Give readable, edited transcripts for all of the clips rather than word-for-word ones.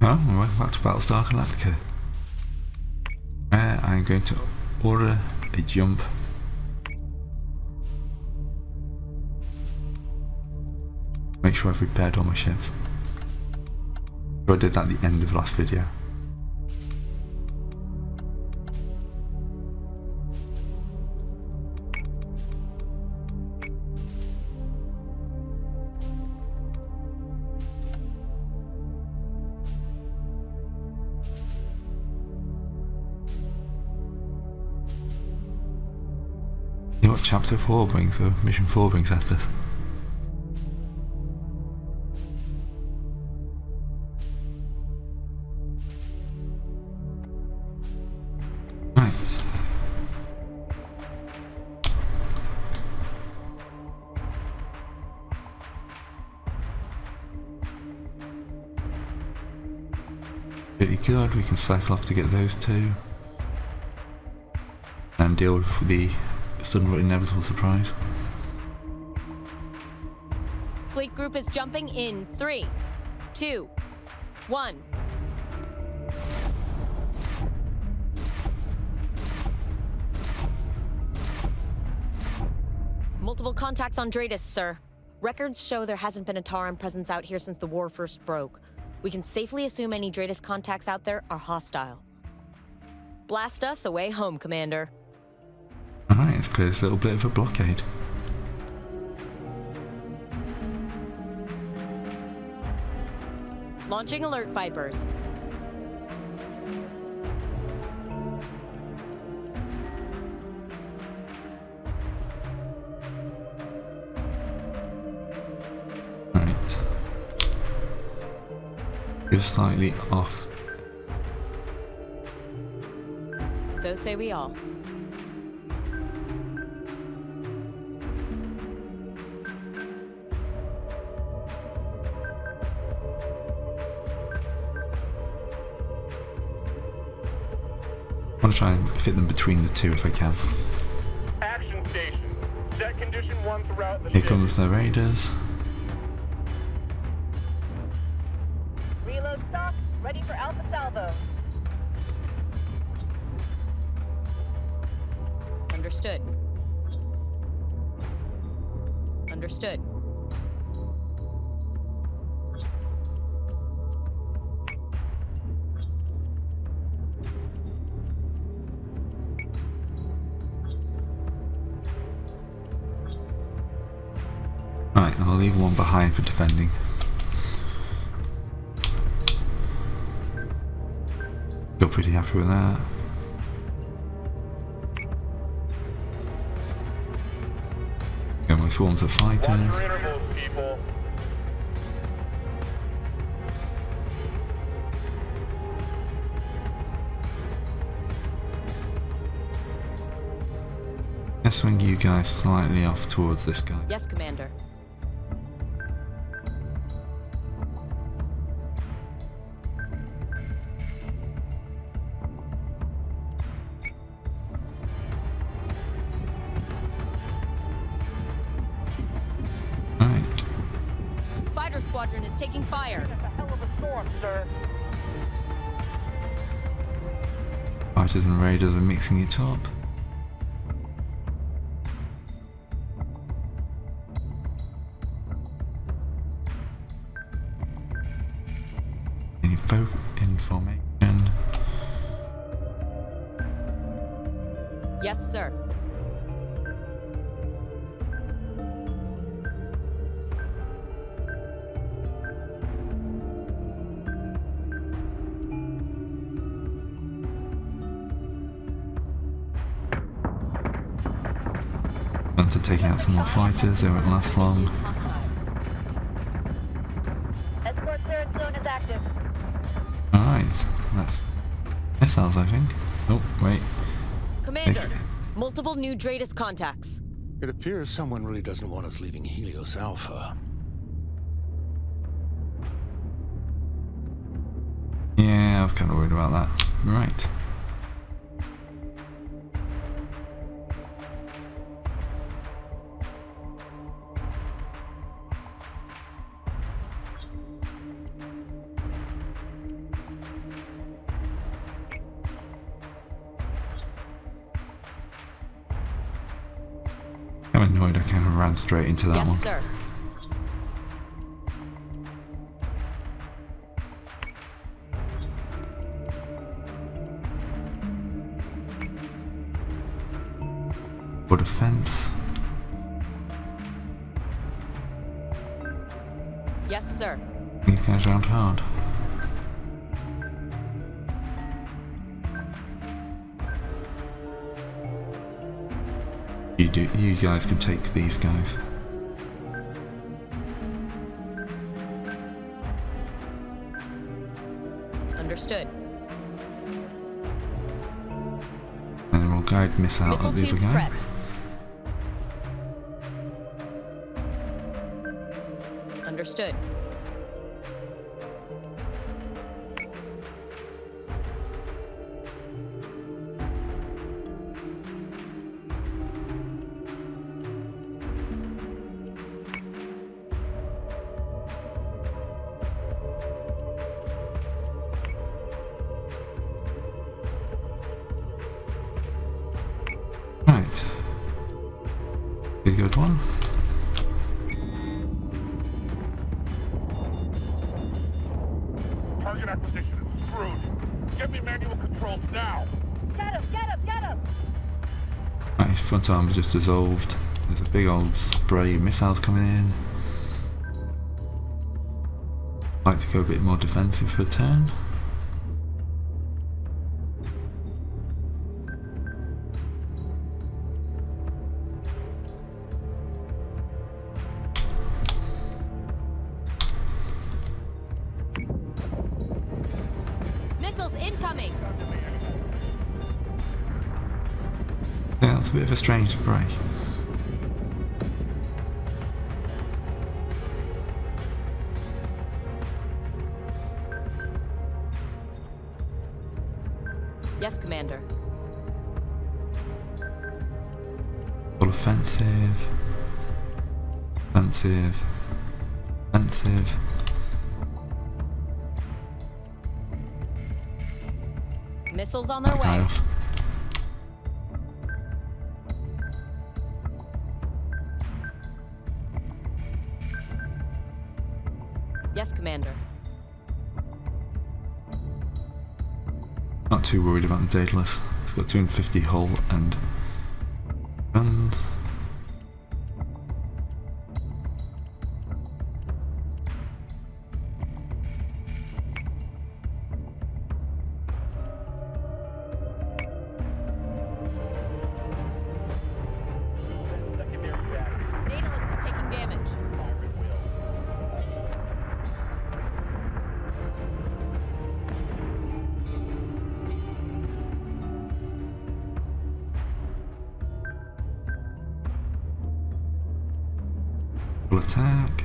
Well, welcome back to Battlestar Galactica. I'm going to order a jump. Make sure I've repaired all my ships. I did that at the end of the last video. See what chapter 4 brings, or mission 4 brings after this. Right. Pretty good, we can cycle off to get those two. And deal with the sudden but inevitable surprise. Fleet group is jumping in 3, 2, 1. Multiple contacts on Dratus, sir. Records show there hasn't been a Tauran presence out here since the war first broke. We can safely assume any Dratus contacts out there are hostile. Blast us away home, Commander. Alright, it's clear this little bit of a blockade. Launching alert Vipers. Right. You're slightly off. So say we all. I want to try and fit them between the two if I can. Action station. Set condition 1 throughout the Here ship. comes the raiders. Reload stock, ready for Alpha Salvo. Understood. Understood. Right, I'll leave one behind for defending. You're pretty happy with that. Got my swarms of Watch fighters. your intervals, people. Let's swing you guys slightly off towards this guy. Yes, Commander. Alright, Fighter squadron is taking fire. It's a hell of a storm, sir. fighters and raiders are mixing it up. Information. Yes, sir. Once they're taking out some more fighters, they won't last long. Escort turret zone is active. Alright, that's missiles, I think. Oh, wait. Commander, multiple new Dratus contacts. It appears someone really doesn't want us leaving Helios Alpha. Yeah, I was kind of worried about that. Right. I'm annoyed I kind of ran straight into that Yes, one. sir. For defense. Yes, sir. These guys aren't hard. You guys can take these guys. Understood. And then we'll guide missile Missile at the other teams guy. prepped. Understood. Right. Good one. Target acquisition is screwed. Get me manual controls now. Get him! Get him! Get him! Right, his front arm just dissolved. There's a big old spray of missiles coming in. Like to go a bit more defensive for a turn. Missiles incoming! Yeah, that's a bit of a strange spray. Yes, Commander. All offensive. Offensive. Offensive. Missiles on their That guy way. off. Yes, Commander. Not too worried about the Daedalus. It's got 250 hull and guns. Daedalus is taking damage. Full attack.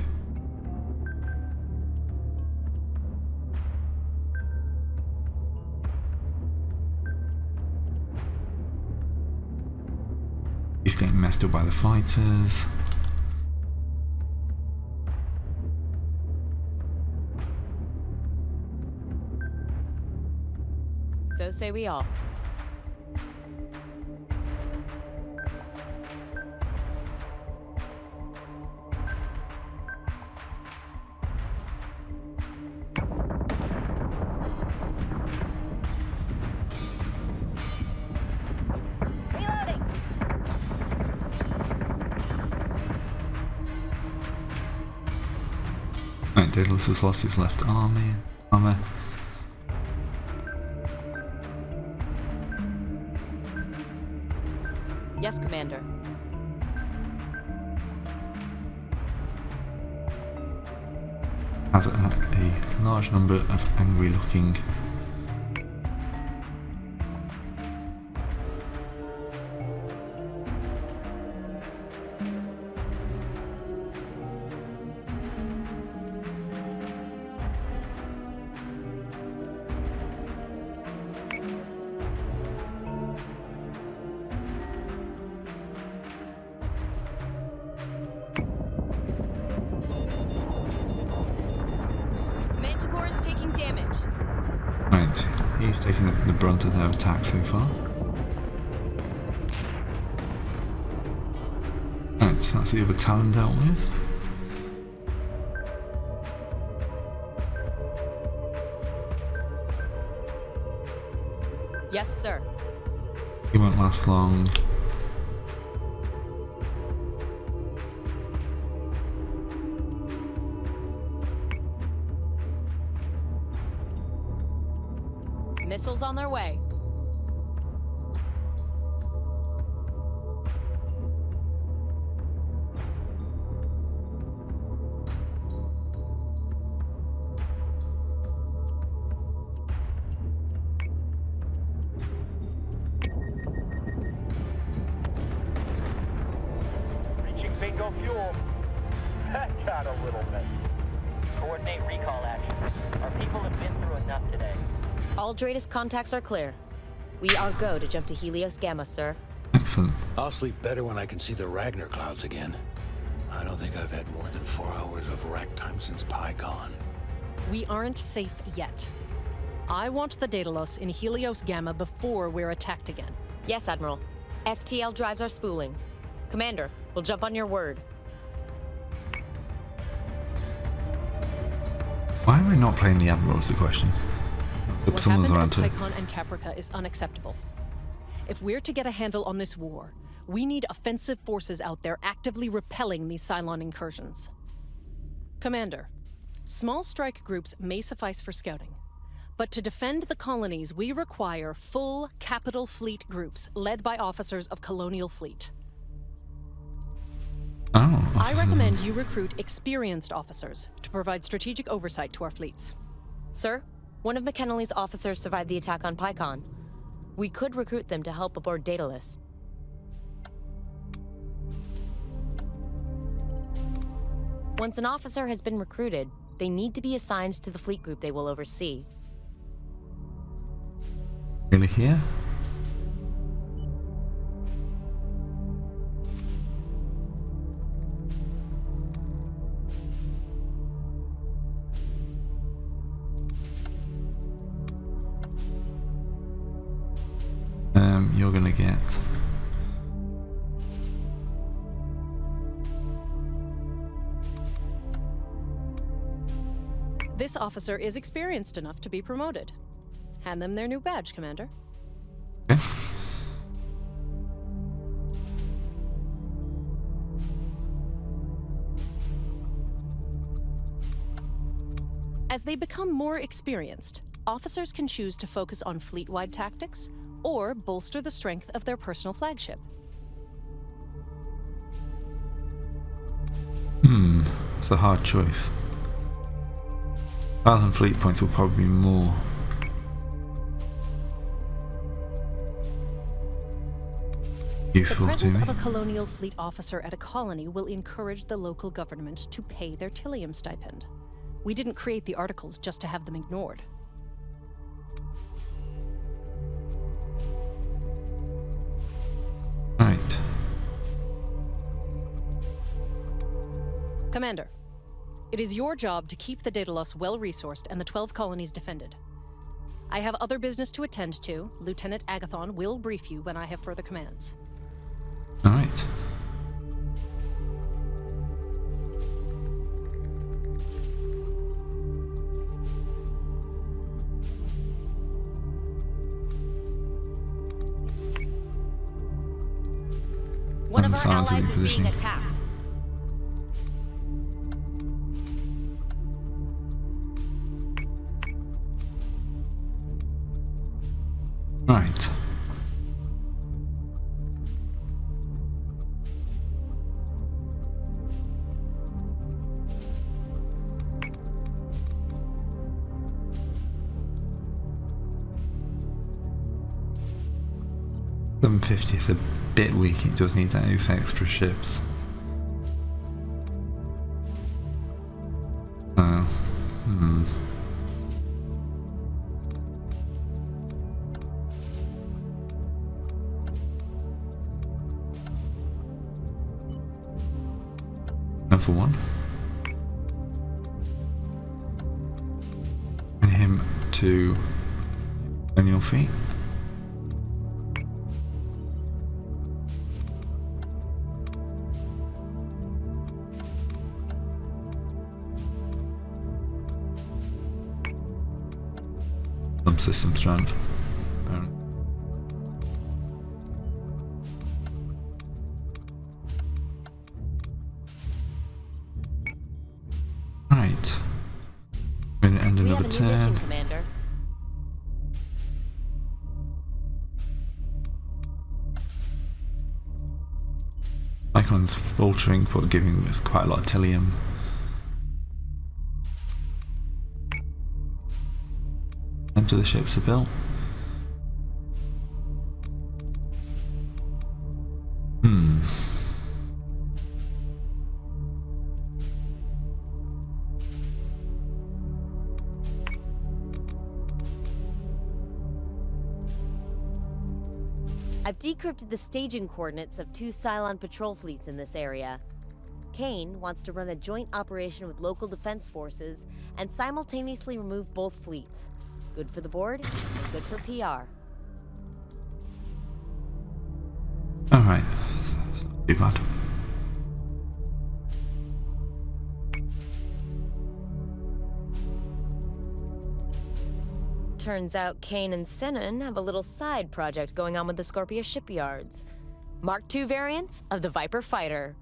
He's getting messed up by the fighters. So say we all. Reloading! Right, Daedalus has lost his left armor. Yes, Commander. Has a large number of angry looking Manticore is taking damage. Right, he's taking the brunt of their attack so far. Right, guessing that's the other Talon dealt with. Yes, sir. He won't last long. Missiles on their way. Reaching bingo fuel. That got a little messy. Coordinate recall action. Our people have been through enough today. All Dratus contacts are clear. We are go to jump to Helios Gamma, sir. Excellent. I'll sleep better when I can see the Ragnar clouds again. I don't think I've had more than 4 hours of rack time since PyCon. We aren't safe yet. I want the Daedalus in Helios Gamma before we're attacked again. Yes, Admiral. FTL drives are spooling. Commander, we'll jump on your word. Why am I not playing the Admiral is the question. What Someone's happened around at to... Tychon and Caprica is unacceptable. If we're to get a handle on this war, we need offensive forces out there actively repelling these Cylon incursions. Commander, small strike groups may suffice for scouting, but to defend the colonies, we require full capital fleet groups led by officers of Colonial Fleet. Oh, I recommend you recruit experienced officers to provide strategic oversight to our fleets. Sir, one of McKinley's officers survived the attack on PyCon. We could recruit them to help aboard Daedalus. Once an officer has been recruited, they need to be assigned to the fleet group they will oversee. Really here? You're gonna get... This officer is experienced enough to be promoted. Hand them their new badge, Commander. Okay. As they become more experienced, officers can choose to focus on fleet-wide tactics or bolster the strength of their personal flagship. It's a hard choice. 1,000 fleet points will probably be more. The Useful to presence me. of a colonial fleet officer at a colony will encourage the local government to pay their Tilium stipend. We didn't create the articles just to have them ignored. Right. Commander, it is your job to keep the Daedalus well-resourced and the 12 colonies defended. I have other business to attend to. Lieutenant Agathon will brief you when I have further commands. Alright. One of our Silence in allies is being positioning. attacked. Right. $750 is a bit weak, it does need those extra ships. For one. And him to on your feet. some system strength. Right. We're gonna end We have another a new turn. mission, Commander. Icon's faltering, but giving us quite a lot of tilium. Enter the ships are built. I've decrypted the staging coordinates of 2 Cylon patrol fleets in this area. Kane wants to run a joint operation with local defense forces and simultaneously remove both fleets. Good for the board and good for PR. Alright, it's not too bad. Turns out Kane and Sinan have a little side project going on with the Scorpia shipyards. Mark II variants of the Viper fighter.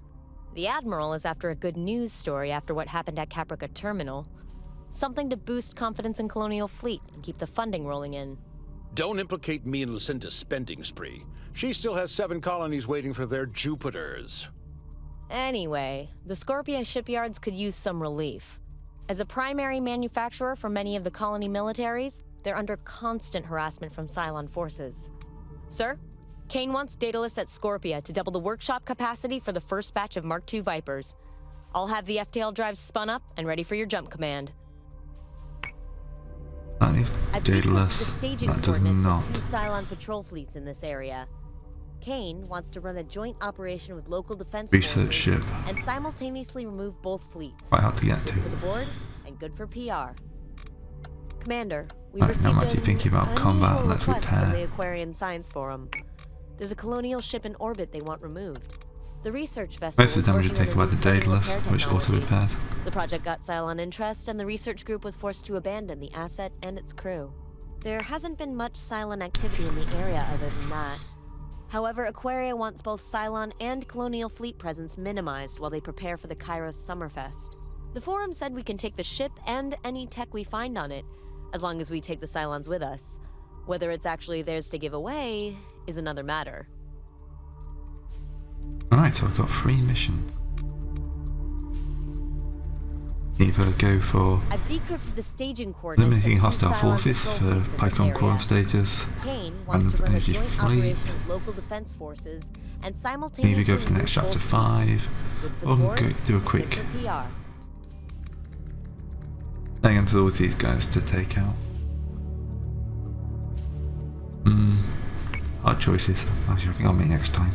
The Admiral is after a good news story after what happened at Caprica Terminal. Something to boost confidence in Colonial Fleet and keep the funding rolling in. Don't implicate me in Lucinda's spending spree. She still has 7 colonies waiting for their Jupiters. Anyway, the Scorpia shipyards could use some relief. As a primary manufacturer for many of the colony militaries, they're under constant harassment from Cylon forces. Sir, Kane wants Daedalus at Scorpia to double the workshop capacity for the first batch of Mark II Vipers. I'll have the FTL drives spun up and ready for your jump command. That is I've decrypted the Daedalus. staging That does coordinates not. of 2 Cylon patrol fleets in this area. Kane wants to run a joint operation with local defense Research forces ship. and simultaneously remove both fleets. Quite hard to get to. Good for the board and good for PR. Commander, we Right, received now I'm actually thinking about an combat, unusual let's request from repair. the Aquarian Science Forum. There's a colonial ship in orbit they want removed. The research vessel Most of the damage was is taken working by on the a new Daedalus, repair which auto technology. repairs. The project got Cylon interest, and the research group was forced to abandon the asset and its crew. There hasn't been much Cylon activity in the area other than that. However, Aquaria wants both Cylon and Colonial Fleet presence minimized while they prepare for the Kairos Summerfest. The forum said we can take the ship and any tech we find on it, as long as we take the Cylons with us. Whether it's actually theirs to give away is another matter. Alright, so I've got 3 missions. Either go for I've decrypted the staging coordinates. eliminating of 2 hostile Cylon forces patrol for fleets in this Pycon Quorum area. status, Kane random wants to run a energy joint fleet. operation with local defense forces and simultaneously Either go for the next remove chapter both 5, fleets. Good for the or board, go do a good quick for PR. thing until all these guys to take out. Hard choices. Actually, I think I'll make next time.